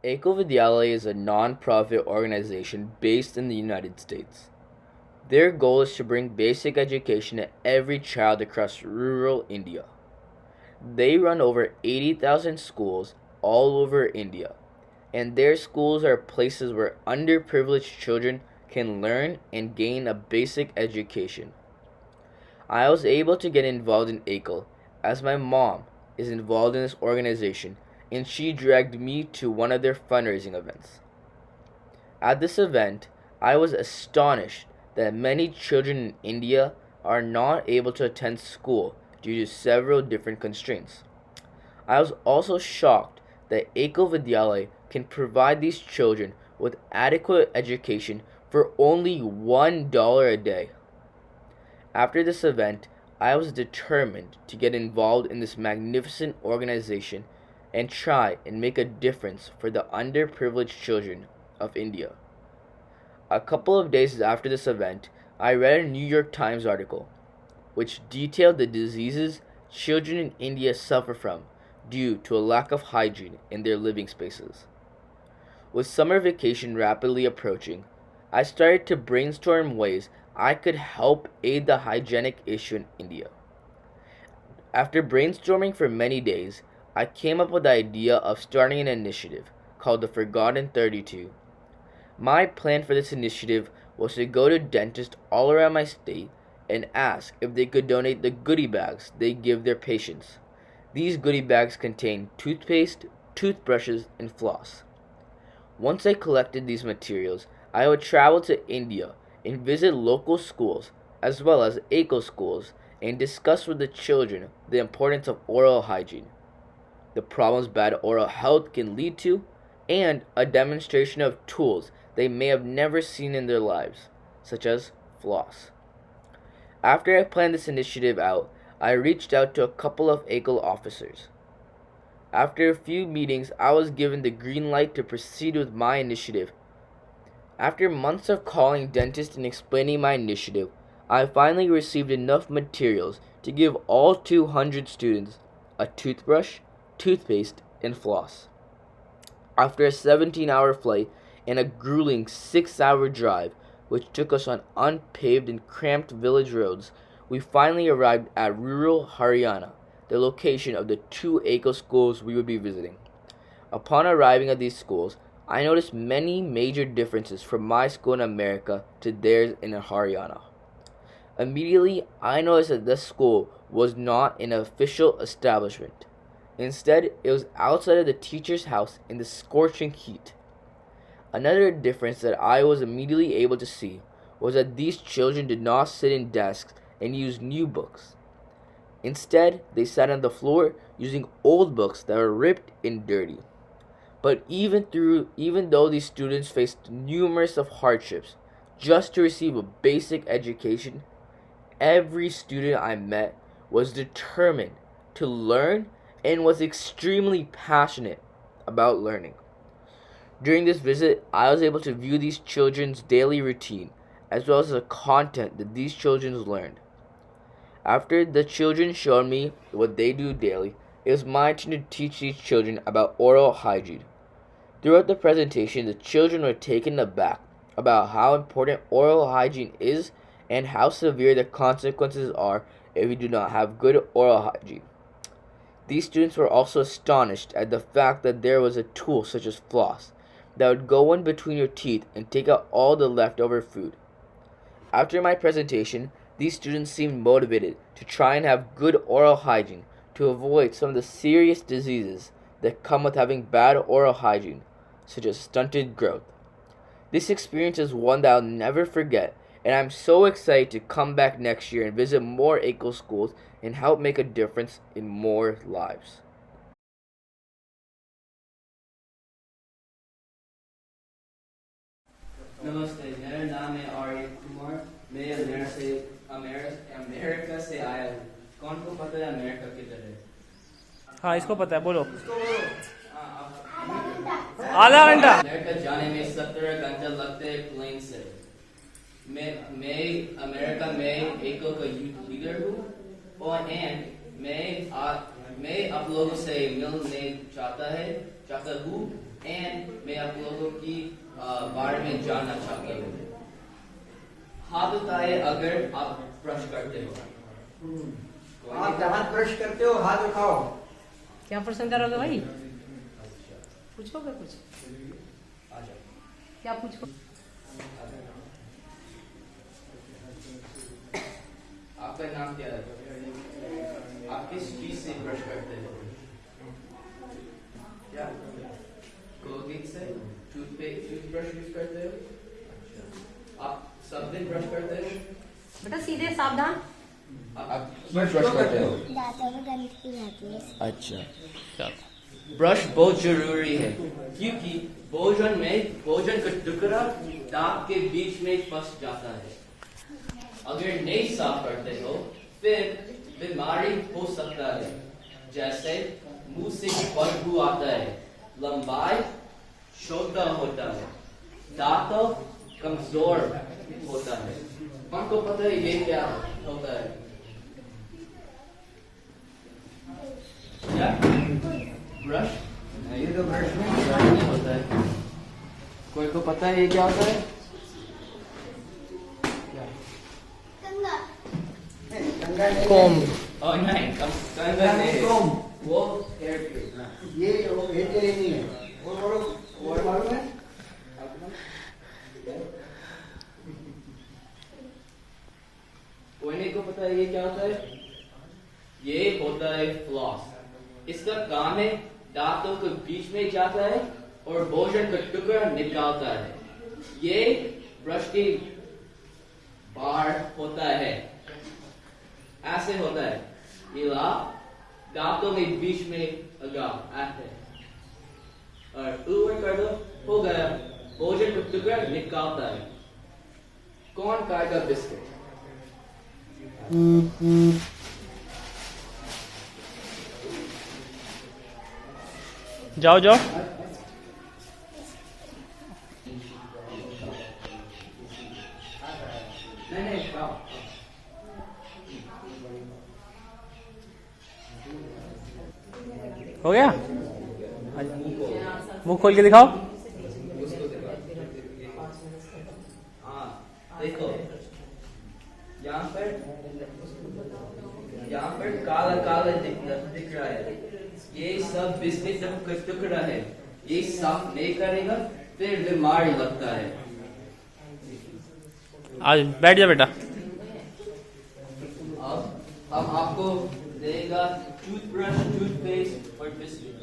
Ekal Vidyalaya is a non-profit organization based in the United States. Their goal is to bring basic education to every child across rural India. They run over 80,000 schools all over India, and their schools are places where underprivileged children can learn and gain a basic education. I was able to get involved in Ekal as my mom is involved in this organization and she dragged me to one of their fundraising events. At this event, I was astonished that many children in India are not able to attend school due to several different constraints. I was also shocked that Ekal Vidyalaya can provide these children with adequate education for only $1 a day. After this event, I was determined to get involved in this magnificent organization and try and make a difference for the underprivileged children of India. A couple of days after this event, I read a New York Times article which detailed the diseases children in India suffer from due to a lack of hygiene in their living spaces. With summer vacation rapidly approaching, I started to brainstorm ways I could help aid the hygienic issue in India. After brainstorming for many days, I came up with the idea of starting an initiative called the Forgotten 32. My plan for this initiative was to go to dentists all around my state and ask if they could donate the goodie bags they give their patients. These goodie bags contain toothpaste, toothbrushes, and floss. Once I collected these materials, I would travel to India and visit local schools as well as Ekal schools and discuss with the children the importance of oral hygiene, the problems bad oral health can lead to, and a demonstration of tools they may have never seen in their lives, such as floss. After I planned this initiative out, I reached out to a couple of Ekal officers. After a few meetings, I was given the green light to proceed with my initiative. After months of calling dentists and explaining my initiative, I finally received enough materials to give all 200 students a toothbrush, toothpaste, and floss. After a 17-hour flight and a grueling 6-hour drive, which took us on unpaved and cramped village roads, we finally arrived at rural Haryana, the location of the two Ekal schools we would be visiting. Upon arriving at these schools, I noticed many major differences from my school in America to theirs in Haryana. Immediately, I noticed that this school was not an official establishment. Instead, it was outside of the teacher's house in the scorching heat. Another difference that I was immediately able to see was that these children did not sit in desks and use new books. Instead, they sat on the floor using old books that were ripped and dirty. But even though these students faced numerous of hardships just to receive a basic education, every student I met was determined to learn and was extremely passionate about learning. During this visit, I was able to view these children's daily routine as well as the content that these children learned. After the children showed me what they do daily, it was my turn to teach these children about oral hygiene. Throughout the presentation, the children were taken aback about how important oral hygiene is and how severe the consequences are if you do not have good oral hygiene. These students were also astonished at the fact that there was a tool such as floss that would go in between your teeth and take out all the leftover food. After my presentation, these students seemed motivated to try and have good oral hygiene to avoid some of the serious diseases that come with having bad oral hygiene, such as stunted growth. This experience is one that I'll never forget, and I'm so excited to come back next year and visit more Ekal schools and help make a difference in more lives. नमस्ते, मेरा नाम है आर्य कुमार। मैं America से आया हूँ। कौन को पता है अमेरिका किधर है? हाँ, इसको पता है, बोलो। हाँ, आधा घंटा। अमेरिका जाने में 17 घंटे लगते हैं प्लेन से। मैं अमेरिका में एकल का यूथ लीडर हूँ और मैं आप लोगों से मिलने चाहता हूँ एंड मैं आप लोगों की बारे में जानना चाहता हूँ। हाथ उठाए अगर आप ब्रश करते हो। आप दांत ब्रश करते हो, हाथ उठाओ। क्या प्रश्न करोगे भाई? पूछोगे कुछ? क्या पूछो? आपका नाम क्या है? आप किस चीज से ब्रश करते हो? क्या कोलगेट से? टूथब्रश यूज करते हो? अच्छा। आप सब दिन ब्रश करते हो? बेटा सीधे सावधान। आप ब्रश करते हो? दांतों में गंदगी जाती है। अच्छा। ब्रश बहुत जरूरी है क्योंकि भोजन का टुकड़ा दांत के बीच में फंस जाता है। अगर नहीं साफ करते हो फिर बीमारी हो सकता है, जैसे मुंह से बदबू आता है, लंबाई छोटा होता है, दांतों कमजोर होता है। हमको पता है ये क्या होता है? क्या ब्रश? ये तो ब्रश में नहीं होता है। कोई को पता है ये क्या होता है? कंघा नहीं कॉम। Oh, नहीं, कंघा नहीं, कॉम। वो हेयर क्लिप। ये नहीं है। और मालूम है? कोई को पता है ये क्या होता है? ये होता है फ्लॉस। इसका काम है दांतों के बीच में जाता है और भोजन का टुकड़ा निकालता है। ये ब्रश के बाहर होता है, ऐसे होता है। इला दांतों में बीच में लगा आते हैं और ऊपर कर दो, हो गया। भोजन का टुकड़ा निकालता है। कौन खाएगा बिस्किट? जाओ जाओ। नहीं खाओ। हो गया? मुंह खोल के दिखाओ। हाँ देखो, यहाँ पर काला काला दिख रहा है। ये सब बिस्किट का टुकड़ा है। ये साफ नहीं करेगा फिर बीमारी लगता है। आज बैठ जा बेटा। अब आपको देगा टूथब्रश, टूथपेस्ट और बिस्किट।